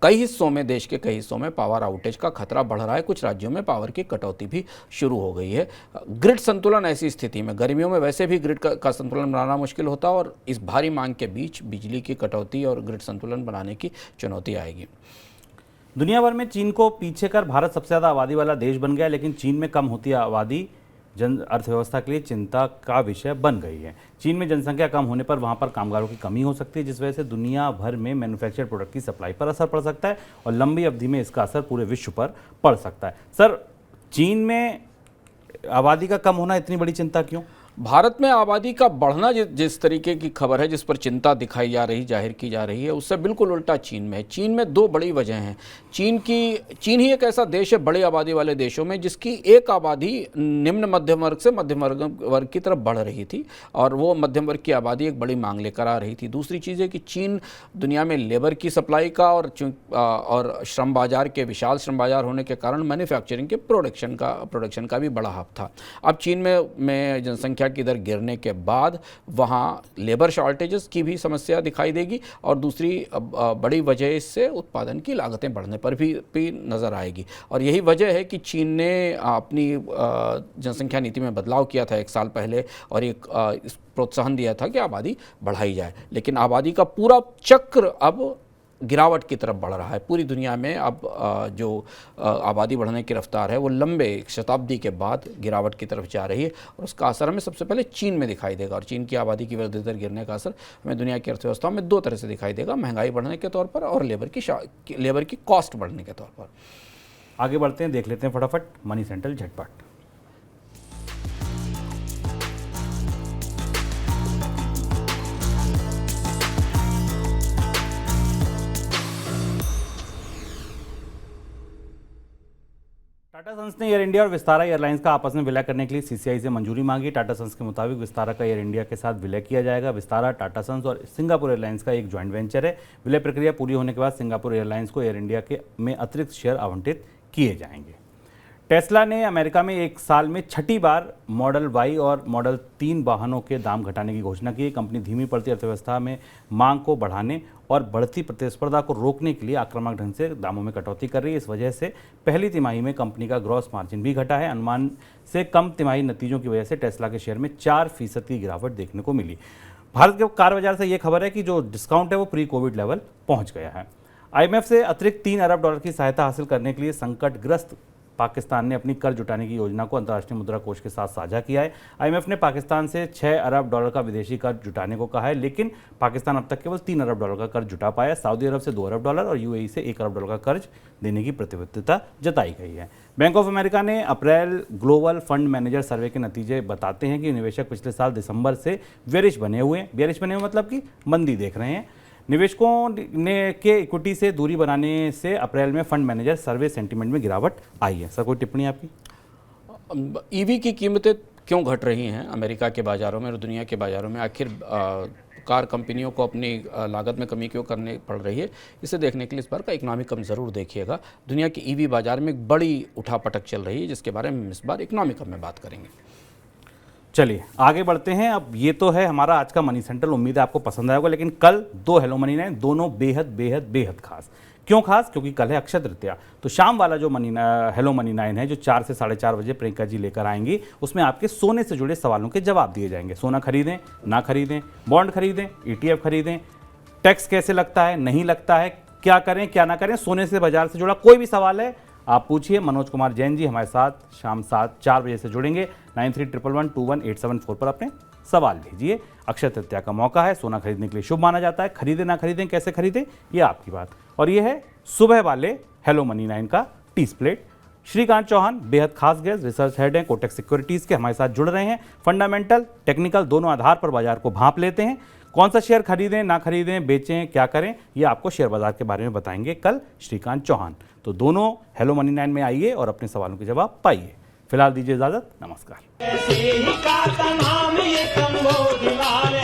कई हिस्सों में, देश के कई हिस्सों में पावर आउटेज का खतरा बढ़ रहा है। कुछ राज्यों में पावर की कटौती भी शुरू हो गई है। ग्रिड संतुलन, ऐसी स्थिति में गर्मियों में वैसे भी ग्रिड का संतुलन बनाना मुश्किल होता है, और इस भारी मांग के बीच बिजली की कटौती और ग्रिड संतुलन बनाने की चुनौती आएगी। दुनिया भर में चीन को पीछे कर भारत सबसे ज़्यादा आबादी वाला देश बन गया, लेकिन चीन में कम होती आबादी अर्थव्यवस्था के लिए चिंता का विषय बन गई है। चीन में जनसंख्या कम होने पर वहां पर कामगारों की कमी हो सकती है, जिस वजह से दुनिया भर में मैन्युफैक्चर्ड प्रोडक्ट की सप्लाई पर असर पड़ सकता है, और लंबी अवधि में इसका असर पूरे विश्व पर पड़ सकता है। सर, चीन में आबादी का कम होना इतनी बड़ी चिंता क्यों? भारत में आबादी का बढ़ना जिस तरीके की खबर है, जिस पर चिंता दिखाई जा रही, जाहिर की जा रही है, उससे बिल्कुल उल्टा चीन में है। चीन में दो बड़ी वजह हैं। चीन ही एक ऐसा देश है बड़ी आबादी वाले देशों में जिसकी एक आबादी निम्न मध्यम वर्ग से मध्यम वर्ग की तरफ बढ़ रही थी, और वो मध्यम वर्ग की आबादी एक बड़ी मांग लेकर आ रही थी। दूसरी चीज़ है कि चीन दुनिया में लेबर की सप्लाई का और श्रम बाजार के विशाल श्रम बाजार होने के कारण मैन्युफैक्चरिंग के प्रोडक्शन का भी बड़ा हब था। अब चीन में जनसंख्या की दर गिरने के बाद वहाँ लेबर शॉर्टेजेस की भी समस्या दिखाई देगी, और दूसरी बड़ी वजह इससे उत्पादन की लागतें बढ़ने पर भी नज़र आएगी। और यही वजह है कि चीन ने अपनी जनसंख्या नीति में बदलाव किया था 1 साल पहले, और एक प्रोत्साहन दिया था कि आबादी बढ़ाई जाए। लेकिन आबादी का पूरा चक्र अब गिरावट की तरफ बढ़ रहा है। पूरी दुनिया में अब जो आबादी बढ़ने की रफ्तार है वो लंबे 1 शताब्दी के बाद गिरावट की तरफ जा रही है, और उसका असर हमें सबसे पहले चीन में दिखाई देगा। और चीन की आबादी की वृद्धि दर गिरने का असर हमें दुनिया की अर्थव्यवस्था में 2 तरह से दिखाई देगा, महंगाई बढ़ने के तौर पर और लेबर की कॉस्ट बढ़ने के तौर पर। आगे बढ़ते हैं, देख लेते हैं फटाफट मनी सेंट्रल झटपट। टाटा सन्स ने एयर इंडिया और विस्तारा एयरलाइंस का आपस में विलय करने के लिए सीसीआई से मंजूरी मांगी। टाटा सन्स के मुताबिक विस्तारा का एयर इंडिया के साथ विलय किया जाएगा। विस्तारा टाटा सन्स और सिंगापुर एयरलाइंस का एक ज्वाइंट वेंचर है। विलय प्रक्रिया पूरी होने के बाद सिंगापुर एयरलाइंस को एयर इंडिया में अतिरिक्त शेयर आवंटित किए जाएंगे। टेस्ला ने अमेरिका में 1 साल में 6ठी बार मॉडल वाई और मॉडल 3 वाहनों के दाम घटाने की घोषणा की है। कंपनी धीमी पड़ती अर्थव्यवस्था में मांग को बढ़ाने और बढ़ती प्रतिस्पर्धा को रोकने के लिए आक्रामक ढंग से दामों में कटौती कर रही है। इस वजह से पहली तिमाही में कंपनी का ग्रॉस मार्जिन भी घटा है। अनुमान से कम तिमाही नतीजों की वजह से टेस्ला के शेयर में 4% की गिरावट देखने को मिली। भारत के कार बाजार से ये खबर है कि जो डिस्काउंट है वो प्री कोविड लेवल पहुँच गया है। IMF से अतिरिक्त $3 अरब की सहायता हासिल करने के लिए संकटग्रस्त पाकिस्तान ने अपनी कर जुटाने की योजना को अंतर्राष्ट्रीय मुद्रा कोष के साथ साझा किया है। IMF ने पाकिस्तान से $6 अरब का विदेशी कर जुटाने को कहा है, लेकिन पाकिस्तान अब तक केवल $3 अरब का कर्ज जुटा पाया। सऊदी अरब से $2 अरब और UAE से $1 अरब का कर्ज देने की प्रतिबद्धता जताई गई है। बैंक ऑफ अमेरिका ने अप्रैल ग्लोबल फंड मैनेजर सर्वे के नतीजे बताते हैं कि निवेशक पिछले साल दिसंबर से बेयरिश बने हुए मतलब कि मंदी देख रहे हैं। निवेशकों ने के इक्विटी से दूरी बनाने से अप्रैल में फंड मैनेजर सर्वे सेंटीमेंट में गिरावट आई है। सर, कोई टिप्पणी आपकी? ईवी की कीमतें क्यों घट रही हैं अमेरिका के बाज़ारों में और दुनिया के बाज़ारों में? आखिर कार कंपनियों को अपनी लागत में कमी क्यों करनी पड़ रही है? इसे देखने के लिए इस बार का इकोनॉमिक हब ज़रूर देखिएगा। दुनिया की ईवी बाज़ार में एक बड़ी उठापटक चल रही है, जिसके बारे में इस बार इकोनॉमिक हब में बात करेंगे। चलिए आगे बढ़ते हैं। अब ये तो है हमारा आज का मनी सेंट्रल, उम्मीद है आपको पसंद आएगा। लेकिन कल 2 हेलो मनी 9, दोनों बेहद बेहद बेहद खास। क्यों खास? क्योंकि कल है अक्षय तृतीया। तो शाम वाला जो हेलो मनी 9 है, जो 4 से 4:30 बजे प्रियंका जी लेकर आएंगी, उसमें आपके सोने से जुड़े सवालों के जवाब दिए जाएंगे। सोना खरीदें ना खरीदें, बॉन्ड खरीदें, ETF खरीदें, टैक्स कैसे लगता है नहीं लगता है, क्या करें क्या ना करें, सोने से बाजार से जुड़ा कोई भी सवाल है आप पूछिए। मनोज कुमार जैन जी हमारे साथ शाम 4 बजे से जुड़ेंगे। 9311211874 पर अपने सवाल भेजिए। अक्षय तृतीया का मौका है, सोना खरीदने के लिए शुभ माना जाता है। खरीदें ना खरीदें, कैसे खरीदें, ये आपकी बात। और ये है सुबह वाले हेलो मनी 9 का टी स्प्लेट। श्रीकांत चौहान बेहद खास गेस्ट, रिसर्च हेड हैं कोटक सिक्योरिटीज़ के, हमारे साथ जुड़ रहे हैं। फंडामेंटल टेक्निकल दोनों आधार पर बाजार को भांप लेते हैं। कौन सा शेयर खरीदें ना खरीदें, बेचें क्या करें, ये आपको शेयर बाजार के बारे में बताएंगे कल श्रीकांत चौहान। तो दोनों हेलो मनी 9 में आइए और अपने सवालों के जवाब पाइए। फिलहाल दीजिए इजाजत, नमस्कार। ऐसे ही का नाम ये कम्बोज लाल